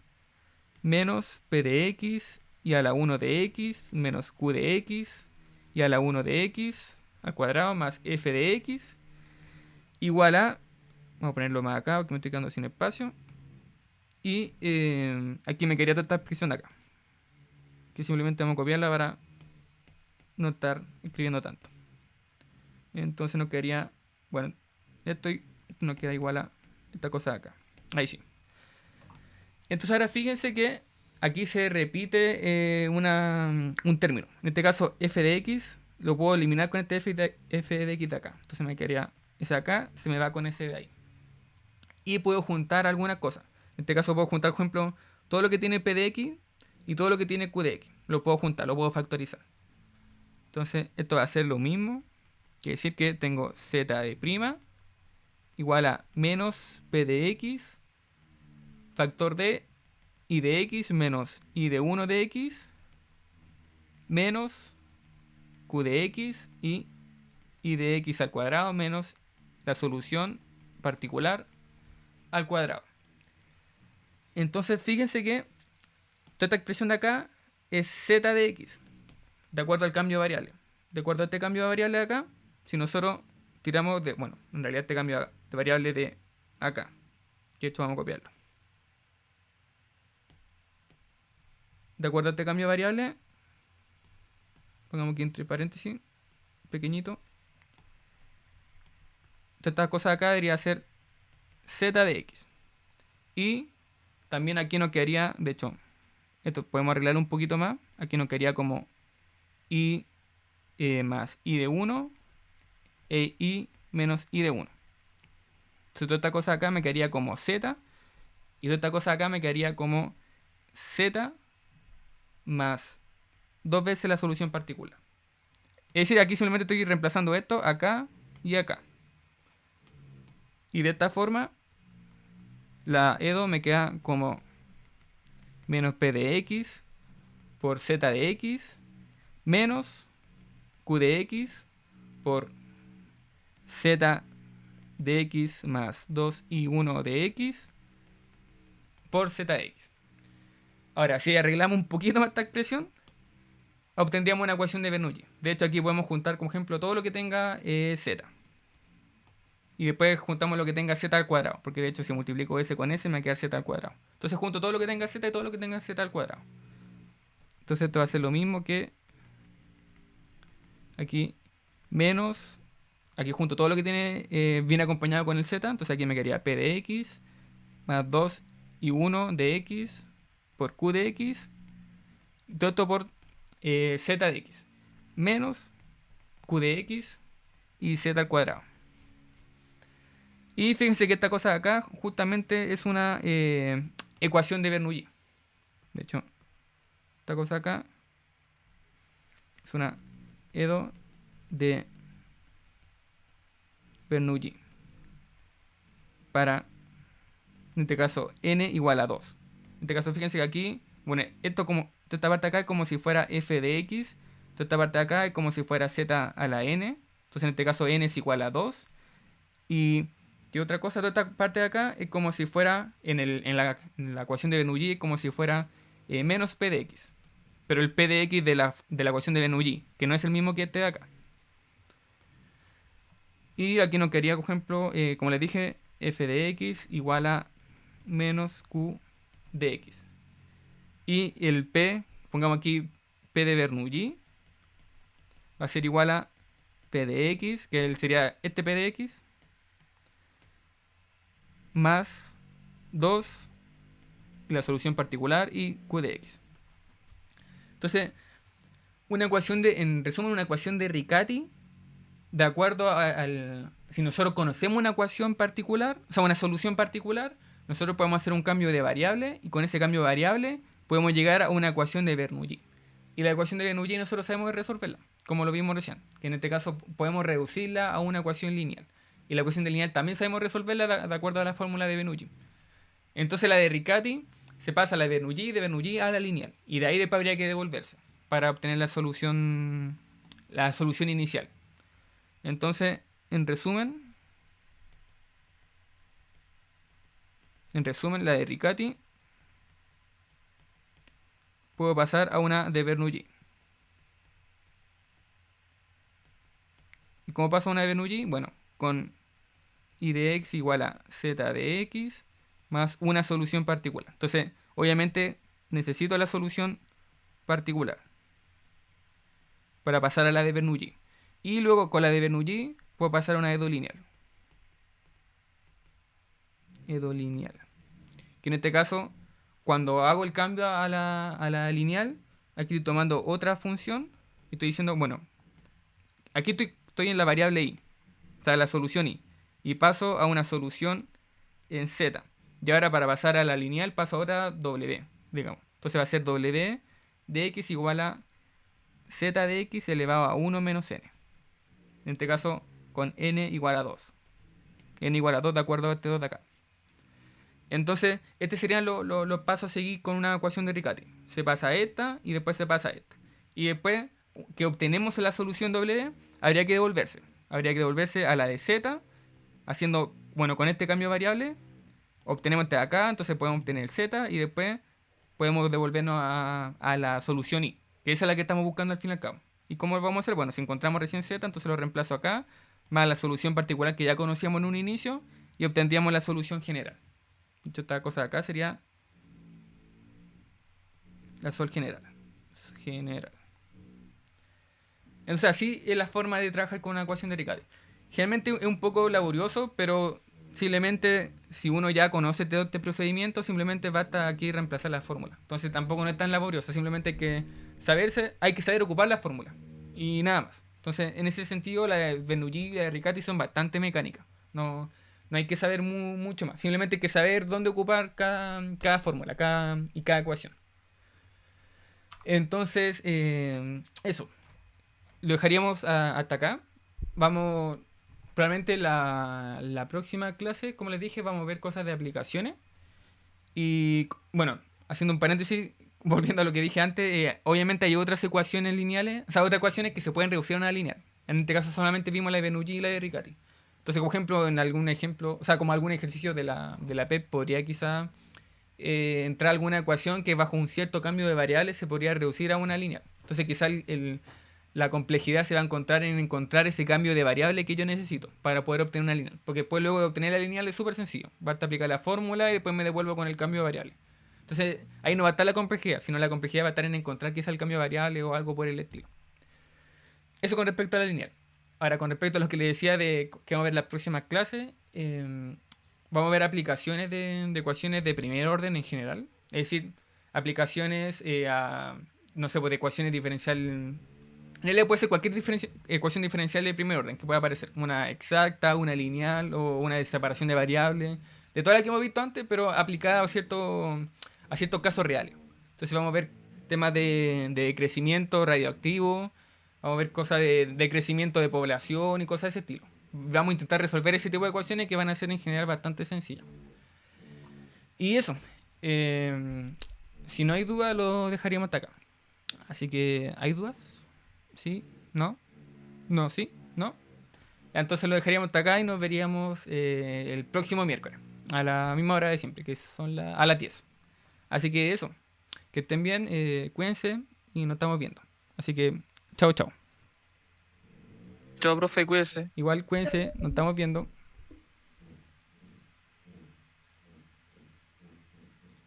menos p de x y a la 1 de x, menos q de x y a la 1 de x al cuadrado más f de x, igual a, vamos a ponerlo más acá, porque me estoy quedando sin espacio, y aquí me quedaría toda esta expresión de acá, que simplemente vamos a copiarla para no estar escribiendo tanto. Entonces nos quedaría, bueno, esto nos queda igual a esta cosa de acá. Ahí sí. Entonces ahora fíjense que aquí se repite un término. En este caso f de x lo puedo eliminar con este f de x de acá. Entonces me quedaría ese de acá, se me va con ese de ahí. Y puedo juntar alguna cosa. En este caso puedo juntar, por ejemplo, todo lo que tiene p de x y todo lo que tiene q de x. Lo puedo juntar, lo puedo factorizar. Entonces esto va a ser lo mismo. Quiere decir que tengo z de prima igual a menos p de x factor de y de x menos y de 1 de x menos q de x y de x al cuadrado menos la solución particular al cuadrado. Entonces fíjense que toda esta expresión de acá es z de x, de acuerdo al cambio de variable. De acuerdo a este cambio de variable de acá, si nosotros tiramos de, bueno, en realidad este cambio de variable de acá, que esto vamos a copiarlo. De acuerdo a este cambio de variable, pongamos aquí entre paréntesis, pequeñito. Esta cosa de acá debería ser z de x. Y también aquí nos quedaría, de hecho, esto podemos arreglarlo un poquito más. Aquí nos quedaría como y más y de 1 e y menos y de 1. Entonces toda esta cosa de acá me quedaría como z. Y toda esta cosa de acá me quedaría como z más 2 veces la solución particular. Es decir, aquí simplemente estoy reemplazando esto acá y acá. Y de esta forma, la EDO me queda como menos p de x por z de x menos q de x por z de x más 2 y 1 de x por z de x. Ahora, si arreglamos un poquito más esta expresión, obtendríamos una ecuación de Bernoulli. De hecho, aquí podemos juntar, por ejemplo, todo lo que tenga z. Y después juntamos lo que tenga z al cuadrado. Porque de hecho, si multiplico s con s, me va a quedar z al cuadrado. Entonces junto todo lo que tenga z y todo lo que tenga z al cuadrado. Entonces esto va a ser lo mismo que aquí menos. Aquí junto todo lo que tiene viene acompañado con el z. Entonces aquí me quedaría p de x más 2 y 1 de x por q de x. Y todo esto por z de x. Menos q de x y z al cuadrado. Y fíjense que esta cosa de acá justamente es una ecuación de Bernoulli. De hecho, esta cosa acá es una EDO de Bernoulli. Para, en este caso, n igual a 2. En este caso, fíjense que aquí, bueno, esto como, toda esta parte de acá es como si fuera f de x. Toda esta parte de acá es como si fuera z a la n. Entonces, en este caso, n es igual a 2. Y que otra cosa, toda esta parte de acá es como si fuera, en la ecuación de Bernoulli, es como si fuera menos p de x. Pero el p de x de la ecuación de Bernoulli, que no es el mismo que este de acá. Y aquí nos quedaría, por ejemplo, como les dije, f de x igual a menos q de x. Y el p, pongamos aquí p de Bernoulli, va a ser igual a p de x, que sería este p de x, más 2 y la solución particular y q de x. Entonces, una ecuación en resumen, una ecuación de Riccati, de acuerdo al... Si nosotros conocemos una ecuación particular, o sea, una solución particular, nosotros podemos hacer un cambio de variable y con ese cambio de variable podemos llegar a una ecuación de Bernoulli. Y la ecuación de Bernoulli nosotros sabemos resolverla, como lo vimos recién, que en este caso podemos reducirla a una ecuación lineal. Y la ecuación de lineal también sabemos resolverla de acuerdo a la fórmula de Bernoulli. Entonces la de Riccati se pasa la de Bernoulli a la lineal. Y de ahí después habría que devolverse para obtener la solución inicial. Entonces, en resumen, la de Riccati puedo pasar a una de Bernoulli. ¿Y cómo paso a una de Bernoulli? Bueno, con y de x igual a z de x más una solución particular. Entonces, obviamente, necesito la solución particular para pasar a la de Bernoulli. Y luego con la de Bernoulli puedo pasar a una Edo lineal. Edo lineal. Que en este caso, cuando hago el cambio a la lineal, aquí estoy tomando otra función y estoy diciendo, bueno, aquí estoy en la variable y, o sea, la solución y paso a una solución en z. Y ahora para pasar a la lineal paso ahora w, digamos. Entonces va a ser w de x igual a z de x elevado a 1 menos n. En este caso con n igual a 2. N igual a 2 de acuerdo a este 2 de acá. Entonces, estos serían los pasos a seguir con una ecuación de Riccati. Se pasa a esta y después se pasa a esta. Y después que obtenemos la solución w, habría que devolverse. Habría que devolverse a la de z, haciendo, bueno, con este cambio de variable, obtenemos este de acá, entonces podemos obtener el z y después podemos devolvernos a la solución y, que esa es la que estamos buscando al fin y al cabo. ¿Y cómo lo vamos a hacer? Bueno, si encontramos recién z, entonces lo reemplazo acá, más la solución particular que ya conocíamos en un inicio, y obtendríamos la solución general. De hecho, esta cosa de acá sería la sol general. Entonces, así es la forma de trabajar con una ecuación de Riccati. Generalmente es un poco laborioso, pero simplemente si uno ya conoce todo este procedimiento, simplemente basta aquí reemplazar la fórmula. Entonces tampoco no es tan laborioso, simplemente hay que saber ocupar la fórmula. Y nada más. Entonces, en ese sentido, la de Bernoulli y la de Riccati son bastante mecánicas. No hay que saber mucho más. Simplemente hay que saber dónde ocupar cada fórmula y cada ecuación. Entonces, eso. Lo dejaríamos hasta acá. Vamos, probablemente la próxima clase, como les dije, vamos a ver cosas de aplicaciones. Y bueno, haciendo un paréntesis, volviendo a lo que dije antes, obviamente hay otras ecuaciones lineales, o sea, otras ecuaciones que se pueden reducir a una lineal. En este caso solamente vimos la de Bernoulli y la de Riccati. Entonces, por ejemplo, en algún ejemplo, o sea, como algún ejercicio de la PEP, podría quizá entrar alguna ecuación que bajo un cierto cambio de variables se podría reducir a una lineal. Entonces, quizá la complejidad se va a encontrar en encontrar ese cambio de variable que yo necesito para poder obtener una lineal. Porque después luego de obtener la lineal es súper sencillo. Basta aplicar la fórmula y después me devuelvo con el cambio de variable. Entonces ahí no va a estar la complejidad, sino la complejidad va a estar en encontrar qué es el cambio de variable o algo por el estilo. Eso con respecto a la lineal. Ahora, con respecto a lo que le decía de que vamos a ver las próximas clases, vamos a ver aplicaciones de ecuaciones de primer orden en general. Es decir, aplicaciones no sé, pues de ecuaciones diferenciales. En realidad puede ser cualquier ecuación diferencial de primer orden que pueda aparecer. Una exacta, una lineal o una de separación de variables. De todas las que hemos visto antes, pero aplicada a ciertos casos reales. Entonces vamos a ver temas de crecimiento radioactivo. Vamos a ver cosas de crecimiento de población y cosas de ese estilo. Vamos a intentar resolver ese tipo de ecuaciones que van a ser en general bastante sencillas. Y eso. Si no hay duda, lo dejaríamos hasta acá. Así que, ¿hay dudas? ¿Sí? ¿No? ¿No? ¿Sí? ¿No? Entonces lo dejaríamos hasta acá y nos veríamos el próximo miércoles. A la misma hora de siempre, que son a las 10. Así que eso. Que estén bien, cuídense y nos estamos viendo. Así que, chao, chao. Chao, profe, cuídese. Igual cuídense, nos estamos viendo.